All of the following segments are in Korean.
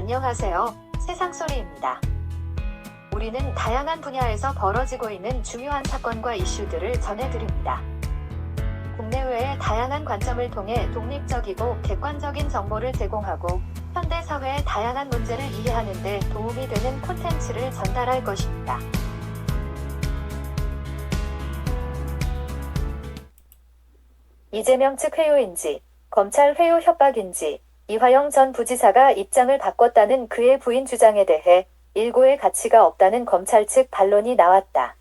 안녕하세요. 세상소리입니다. 우리는 다양한 분야에서 벌어지고 있는 중요한 사건과 이슈들을 전해드립니다. 국내외의 다양한 관점을 통해 독립적이고 객관적인 정보를 제공하고 현대 사회의 다양한 문제를 이해하는 데 도움이 되는 콘텐츠를 전달할 것입니다. 이재명 측 회유인지, 검찰 회유 협박인지, 이화영 전 부지사가 입장을 바꿨다는 그의 부인 주장에 대해 일고의 가치가 없다는 검찰 측 반론이 나왔다.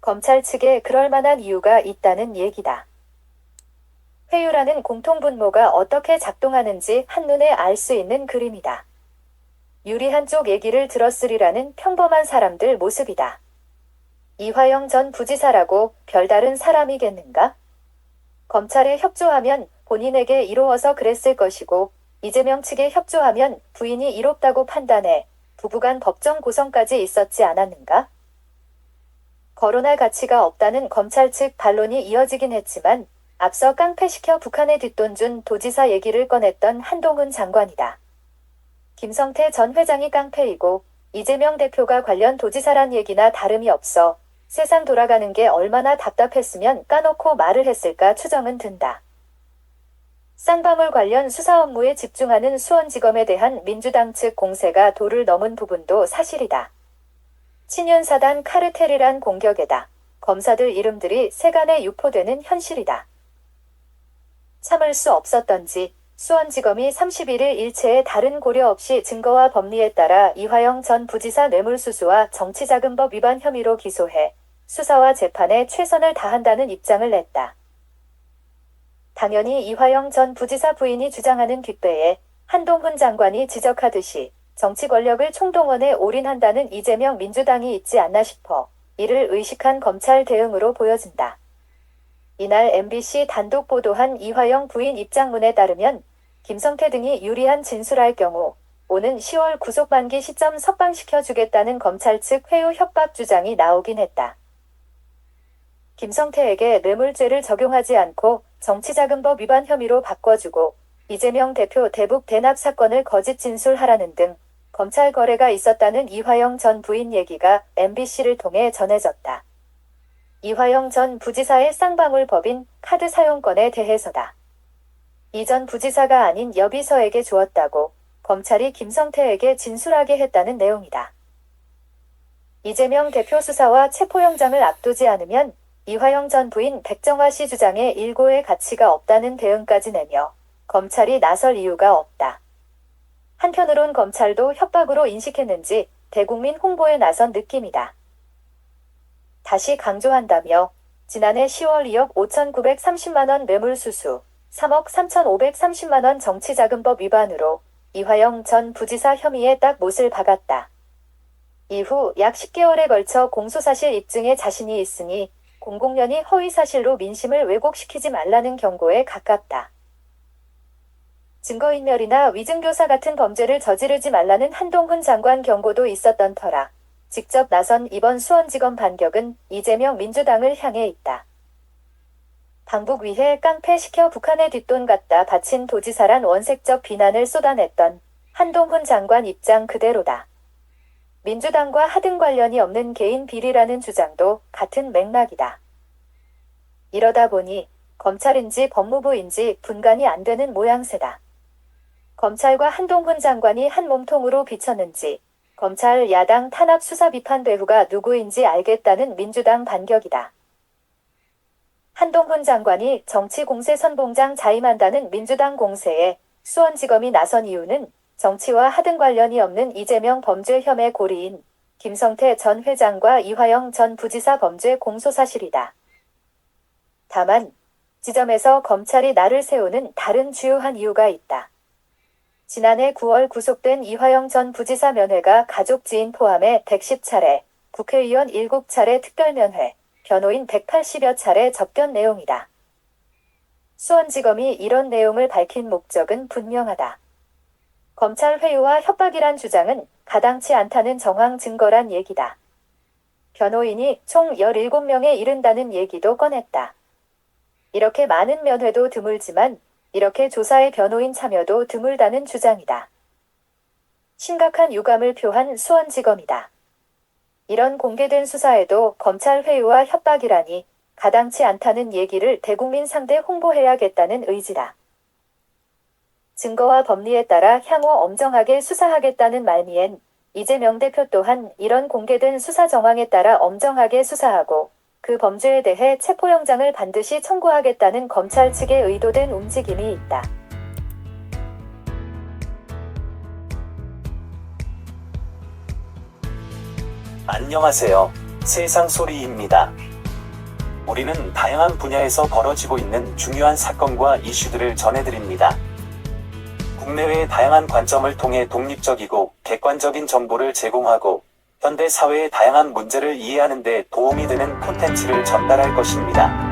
검찰 측에 그럴 만한 이유가 있다는 얘기다. 회유라는 공통분모가 어떻게 작동하는지 한눈에 알 수 있는 그림이다. 유리한 쪽 얘기를 들었으리라는 평범한 사람들 모습이다. 이화영 전 부지사라고 별다른 사람이겠는가? 검찰에 협조하면 본인에게 이로워서 그랬을 것이고 이재명 측에 협조하면 부인이 이롭다고 판단해 부부간 법정 고성까지 있었지 않았는가? 거론할 가치가 없다는 검찰 측 반론이 이어지긴 했지만 앞서 깡패시켜 북한에 뒷돈 준 도지사 얘기를 꺼냈던 한동훈 장관이다. 김성태 전 회장이 깡패이고 이재명 대표가 관련 도지사란 얘기나 다름이 없어 세상 돌아가는 게 얼마나 답답했으면 까놓고 말을 했을까 추정은 든다. 쌍방울 관련 수사 업무에 집중하는 수원지검에 대한 민주당 측 공세가 도를 넘은 부분도 사실이다. 친윤사단 카르텔이란 공격에다 검사들 이름들이 세간에 유포되는 현실이다. 참을 수 없었던지 수원지검이 31일 일체의 다른 고려 없이 증거와 법리에 따라 이화영 전 부지사 뇌물수수와 정치자금법 위반 혐의로 기소해 수사와 재판에 최선을 다한다는 입장을 냈다. 당연히 이화영 전 부지사 부인이 주장하는 뒷배에 한동훈 장관이 지적하듯이 정치 권력을 총동원에 올인한다는 이재명 민주당이 있지 않나 싶어 이를 의식한 검찰 대응으로 보여진다. 이날 MBC 단독 보도한 이화영 부인 입장문에 따르면 김성태 등이 유리한 진술할 경우 오는 10월 구속 만기 시점 석방시켜주겠다는 검찰 측 회유 협박 주장이 나오긴 했다. 김성태에게 뇌물죄를 적용하지 않고 정치자금법 위반 혐의로 바꿔주고 이재명 대표 대북 대납 사건을 거짓 진술하라는 등 검찰 거래가 있었다는 이화영 전 부인 얘기가 MBC를 통해 전해졌다. 이화영 전 부지사의 쌍방울 법인 카드 사용권에 대해서다. 이 전 부지사가 아닌 여비서에게 주었다고 검찰이 김성태에게 진술하게 했다는 내용이다. 이재명 대표 수사와 체포영장을 앞두지 않으면 이화영 전 부인 백정화 씨 주장에 일고의 가치가 없다는 대응까지 내며 검찰이 나설 이유가 없다. 한편으론 검찰도 협박으로 인식했는지 대국민 홍보에 나선 느낌이다. 다시 강조한다며 지난해 10월 2억 5,930만원 뇌물수수, 3억 3,530만원 정치자금법 위반으로 이화영 전 부지사 혐의에 딱 못을 박았다. 이후 약 10개월에 걸쳐 공소사실 입증에 자신이 있으니 공공연히 허위사실로 민심을 왜곡시키지 말라는 경고에 가깝다. 증거인멸이나 위증교사 같은 범죄를 저지르지 말라는 한동훈 장관 경고도 있었던 터라 직접 나선 이번 수원지검 반격은 이재명 민주당을 향해 있다. 방북 위해 깡패시켜 북한에 뒷돈 갖다 바친 도지사란 원색적 비난을 쏟아냈던 한동훈 장관 입장 그대로다. 민주당과 하등 관련이 없는 개인 비리라는 주장도 같은 맥락이다. 이러다 보니 검찰인지 법무부인지 분간이 안 되는 모양새다. 검찰과 한동훈 장관이 한 몸통으로 비쳤는지 검찰 야당 탄압 수사 비판 배후가 누구인지 알겠다는 민주당 반격이다. 한동훈 장관이 정치 공세 선봉장 자임한다는 민주당 공세에 수원지검이 나선 이유는 정치와 하등 관련이 없는 이재명 범죄 혐의 고리인 김성태 전 회장과 이화영 전 부지사 범죄 공소사실이다. 다만 지점에서 검찰이 날을 세우는 다른 주요한 이유가 있다. 지난해 9월 구속된 이화영 전 부지사 면회가 가족 지인 포함해 110차례, 국회의원 7차례 특별면회, 변호인 180여 차례 접견 내용이다. 수원지검이 이런 내용을 밝힌 목적은 분명하다. 검찰 회유와 협박이란 주장은 가당치 않다는 정황 증거란 얘기다. 변호인이 총 17명에 이른다는 얘기도 꺼냈다. 이렇게 많은 면회도 드물지만 이렇게 조사에 변호인 참여도 드물다는 주장이다. 심각한 유감을 표한 수원지검이다. 이런 공개된 수사에도 검찰 회유와 협박이라니 가당치 않다는 얘기를 대국민 상대 홍보해야겠다는 의지다. 증거와 법리에 따라 향후 엄정하게 수사하겠다는 말미엔 이재명 대표 또한 이런 공개된 수사 정황에 따라 엄정하게 수사하고 그 범죄에 대해 체포영장을 반드시 청구하겠다는 검찰 측의 의도된 움직임이 있다. 안녕하세요. 세상소리입니다. 우리는 다양한 분야에서 벌어지고 있는 중요한 사건과 이슈들을 전해드립니다. 국내외의 다양한 관점을 통해 독립적이고 객관적인 정보를 제공하고 현대 사회의 다양한 문제를 이해하는 데 도움이 되는 콘텐츠를 전달할 것입니다.